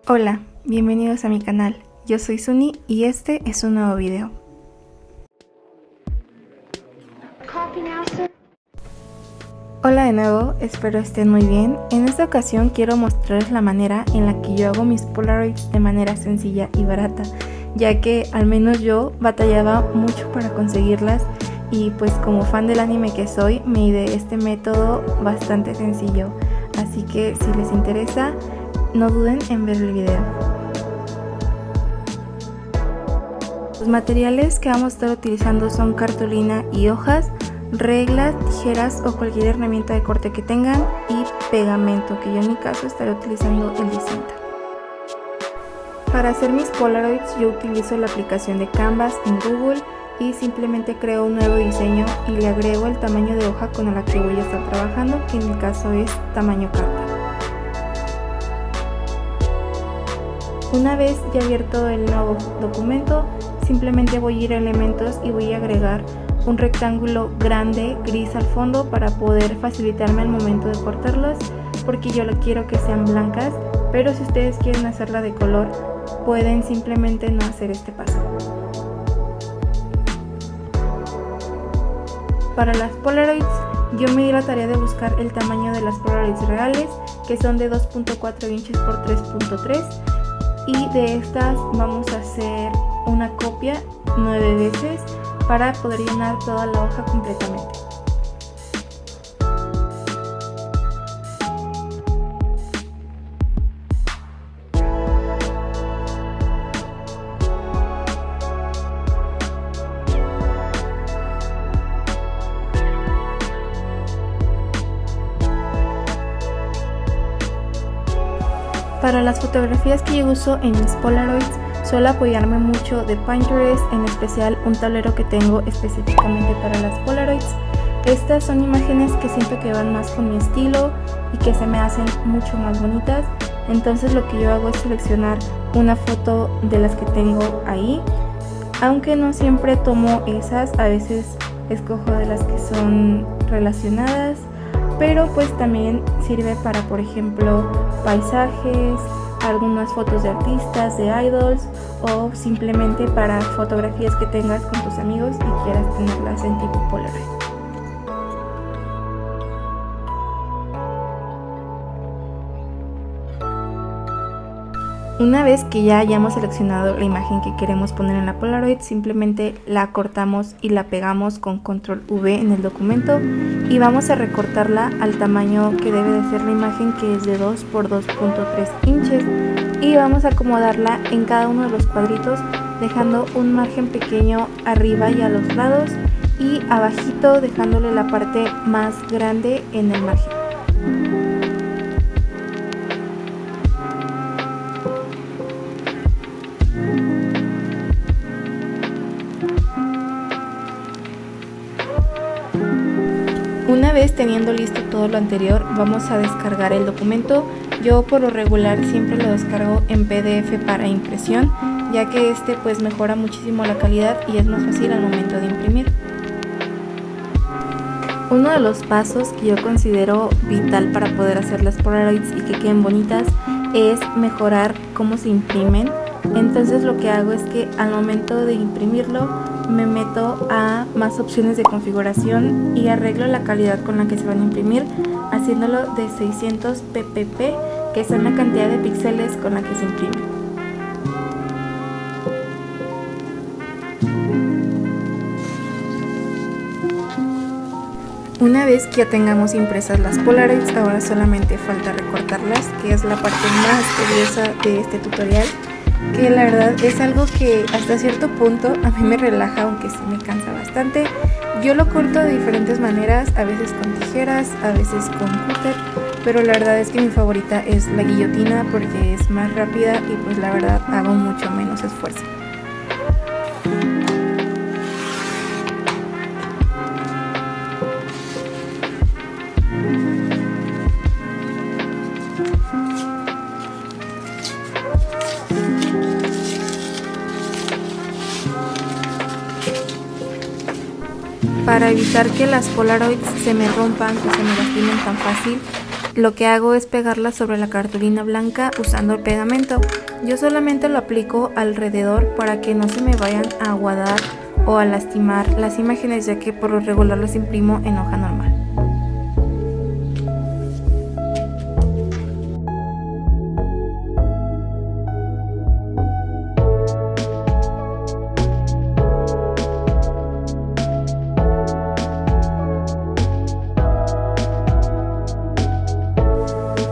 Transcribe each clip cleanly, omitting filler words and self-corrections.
Hola, bienvenidos a mi canal. Yo soy Suni y este es un nuevo video. Hola de nuevo, espero estén muy bien. En esta ocasión quiero mostrarles la manera en la que yo hago mis Polaroids de manera sencilla y barata, ya que al menos yo batallaba mucho para conseguirlas y pues como fan del anime que soy, me ideé este método bastante sencillo. Así que si les interesa, no duden en ver el video. Los materiales que vamos a estar utilizando son cartulina y hojas, reglas, tijeras o cualquier herramienta de corte que tengan y pegamento, que yo en mi caso estaré utilizando el de cinta. Para hacer mis Polaroids yo utilizo la aplicación de Canvas en Google y simplemente creo un nuevo diseño y le agrego el tamaño de hoja con la que voy a estar trabajando, que en mi caso es tamaño carta. Una vez ya abierto el nuevo documento, simplemente voy a ir a elementos y voy a agregar un rectángulo grande gris al fondo para poder facilitarme al momento de cortarlos, porque yo lo quiero que sean blancas, pero si ustedes quieren hacerla de color pueden simplemente no hacer este paso. Para las Polaroids yo me di la tarea de buscar el tamaño de las Polaroids reales, que son de 2.4 inches por 3.3, y de estas vamos a hacer una copia 9 veces para poder llenar toda la hoja completamente. Para las fotografías que yo uso en mis Polaroids suelo apoyarme mucho de Pinterest, en especial un tablero que tengo específicamente para las Polaroids. Estas son imágenes que siento que van más con mi estilo y que se me hacen mucho más bonitas. Entonces lo que yo hago es seleccionar una foto de las que tengo ahí. Aunque no siempre tomo esas, a veces escojo de las que son relacionadas. Pero pues también sirve para, por ejemplo, paisajes, algunas fotos de artistas, de idols, o simplemente para fotografías que tengas con tus amigos y quieras tenerlas en tipo Polaroid. Una vez que ya hayamos seleccionado la imagen que queremos poner en la Polaroid, simplemente la cortamos y la pegamos con control V en el documento y vamos a recortarla al tamaño que debe de ser la imagen, que es de 2 por 2.3 inches, y vamos a acomodarla en cada uno de los cuadritos, dejando un margen pequeño arriba y a los lados y abajito dejándole la parte más grande en el margen. Una vez teniendo listo todo lo anterior, vamos a descargar el documento. Yo por lo regular siempre lo descargo en PDF para impresión, ya que este pues mejora muchísimo la calidad y es más fácil al momento de imprimir. Uno de los pasos que yo considero vital para poder hacer las Polaroids y que queden bonitas es mejorar cómo se imprimen. Entonces lo que hago es que al momento de imprimirlo me meto a más opciones de configuración y arreglo la calidad con la que se van a imprimir, haciéndolo de 600 ppp, que es la cantidad de píxeles con la que se imprime. Una vez que ya tengamos impresas las Polaroids, ahora solamente falta recortarlas, que es la parte más tediosa de este tutorial, que la verdad es algo que hasta cierto punto a mí me relaja, aunque sí me cansa bastante. Yo lo corto de diferentes maneras, a veces con tijeras, a veces con cúter, pero la verdad es que mi favorita es la guillotina porque es más rápida y pues la verdad hago mucho menos esfuerzo. Para evitar que las Polaroids se me rompan o se me lastimen tan fácil, lo que hago es pegarla sobre la cartulina blanca usando el pegamento. Yo solamente lo aplico alrededor para que no se me vayan a aguadar o a lastimar las imágenes, ya que por lo regular las imprimo en hoja normal.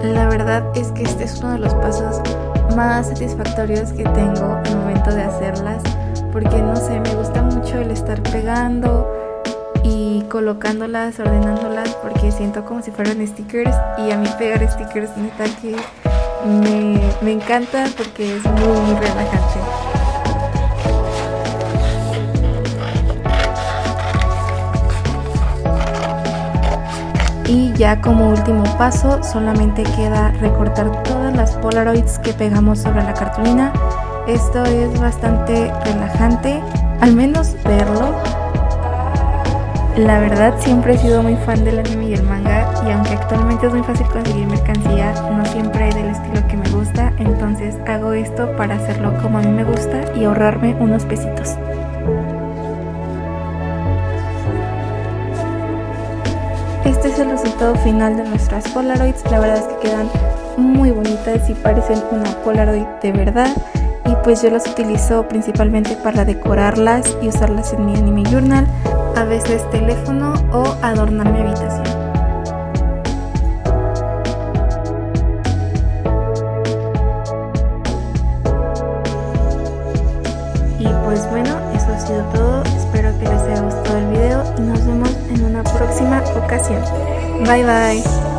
La verdad es que este es uno de los pasos más satisfactorios que tengo al momento de hacerlas, porque no sé, me gusta mucho el estar pegando y colocándolas, ordenándolas, porque siento como si fueran stickers, y a mí pegar stickers neta que me encanta porque es muy relajante. Y ya como último paso solamente queda recortar todas las Polaroids que pegamos sobre la cartulina. Esto es bastante relajante, al menos verlo. La verdad siempre he sido muy fan del anime y el manga, y aunque actualmente es muy fácil conseguir mercancía, no siempre hay del estilo que me gusta, entonces hago esto para hacerlo como a mí me gusta y ahorrarme unos pesitos. Este es el resultado final de nuestras Polaroids. La verdad es que quedan muy bonitas y parecen una Polaroid de verdad. Y pues yo las utilizo principalmente para decorarlas y usarlas en mi anime journal, a veces teléfono o adornar mi habitación. Y pues bueno, eso ha sido todo. Espero que les haya gustado el video y nos vemos en una próxima ocasión. Bye bye.